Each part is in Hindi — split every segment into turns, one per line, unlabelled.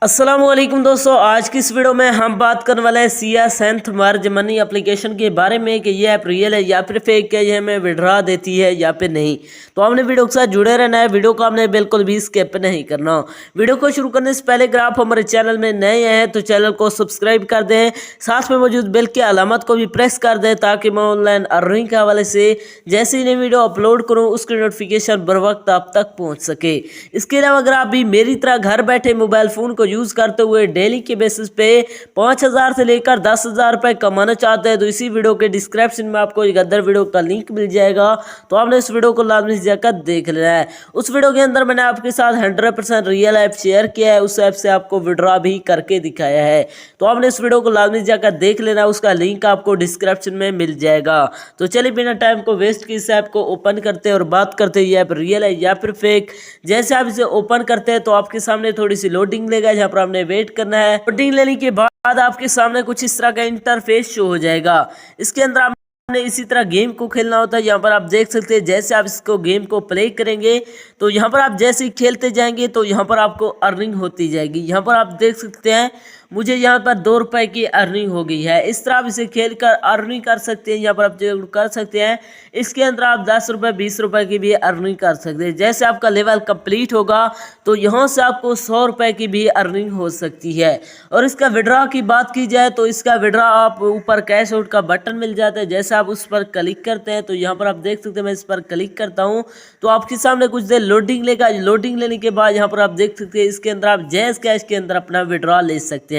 अस्सलाम वालेकुम दोस्तों, आज की इस वीडियो में हम बात करने वाले हैं सिया सेंथ मर्ज मनी एप्लीकेशन के बारे में कि ये ऐप रियल है या फिर फेक है, ये हमें विड्रा देती है या फिर नहीं। तो हमने वीडियो के साथ जुड़े रहना है, वीडियो को हमने बिल्कुल भी स्किप नहीं करना। वीडियो को शुरू करने से पहले अगर आप हमारे चैनल में नए हैं तो चैनल को सब्सक्राइब कर दें, साथ में मौजूद बेल की अलामत को भी प्रेस कर दें ताकि मैं ऑनलाइन अर्निंग के हवाले से जैसे ही नई वीडियो अपलोड करूँ उसकी नोटिफिकेशन बर वक्त आप तक पहुँच सके। इसके अलावा अगर आप भी मेरी तरह घर बैठे मोबाइल फ़ोन को यूज़ करते हुए डेली के बेसिस पे 5,000 से लेकर 10,000 रुपये कमाना चाहते हैं तो इसी वीडियो के डिस्क्रिप्शन में आपको एक अदर वीडियो का लिंक मिल जाएगा, तो आपने इस वीडियो को लाजमी से जाकर देख लेना है। उस वीडियो के अंदर मैंने आपके साथ 100% रियल ऐप शेयर किया है, उस ऐप से आपको विड्रॉ भी करके दिखाया है, तो आपने इस वीडियो को लाजमी से जाकर देख लेना, उसका लिंक आपको डिस्क्रिप्शन में मिल जाएगा। तो चलिए बिना टाइम को वेस्ट किए इस ऐप को ओपन करते हैं और बात करते हैं ये ऐप रियल है या फिर फेक। जैसे आप इसे ओपन करते हैं तो आपके सामने थोड़ी सी लोडिंग लेगा, जहाँ पर आपने वेट करना है। लोडिंग लेने के बाद आपके सामने कुछ इस तरह का इंटरफेस शो हो जाएगा। इसके अंदर आपने इसी तरह गेम को खेलना होता है। यहाँ पर आप देख सकते हैं जैसे आप इसको गेम को प्ले करेंगे तो यहाँ पर आप जैसे ही खेलते जाएंगे तो यहाँ पर आपको अर्निंग होती जाएगी। यहाँ पर आप देख सकते हैं मुझे यहाँ पर 2 रुपए की अर्निंग हो गई है। इस तरह आप इसे खेल कर अर्निंग कर सकते हैं, यहाँ पर आप जो कर सकते हैं इसके अंदर आप 10 रुपये 20 रुपए की भी अर्निंग कर सकते हैं। जैसे आपका लेवल कंप्लीट होगा तो यहाँ से आपको 100 रुपये की भी अर्निंग हो सकती है। और इसका विड्रॉ की बात की जाए तो इसका विड्रॉ आप ऊपर कैश आउट का बटन मिल जाता है, जैसे आप उस पर क्लिक करते हैं तो यहाँ पर आप देख सकते हैं मैं इस पर क्लिक करता हूँ तो आपके सामने कुछ देर लोडिंग लेगा। लोडिंग लेने के बाद यहाँ पर आप देख सकते हैं इसके अंदर आप जैज़ कैश के अंदर अपना विड्रॉ ले सकते हैं।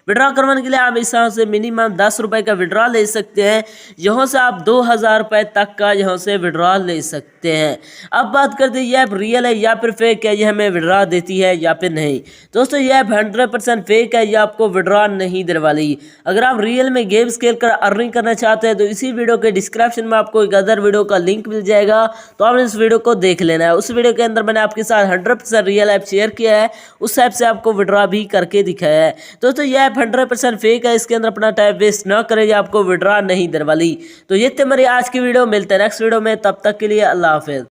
विड्रॉ करवाने के लिए आप इस से मिनिमम 10 रुपए का विड्रॉ ले सकते हैं। यहाँ से आप 2,000 रुपए तक का यहाँ से विड्रॉ ले सकते हैं। अब बात करते हैं ये ऐप रियल है या फिर फेक है, ये हमें विड्रॉ देती है या फिर नहीं। दोस्तों ये ऐप 100% फेक है, ये आपको विड्रॉ नहीं देने वाली। अगर आप रियल में गेम्स खेल कर अर्निंग करना चाहते हैं तो इसी वीडियो के डिस्क्रिप्शन में आपको एक अदर वीडियो का लिंक मिल जाएगा, तो आपने इस वीडियो को देख लेना है। उस वीडियो के अंदर मैंने आपके साथ 100% रियल ऐप शेयर किया है, उस ऐप से आपको विड्रॉ भी करके दिखाया है। दोस्तों ये ऐप 100% फेक है, इसके अंदर अपना टाइम वेस्ट ना करें, ये आपको विड्रॉ नहीं देने वाली। तो ये थी हमारी आज की वीडियो, मिलते हैं नेक्स्ट वीडियो में, तब तक के लिए अल्लाह हाफिज।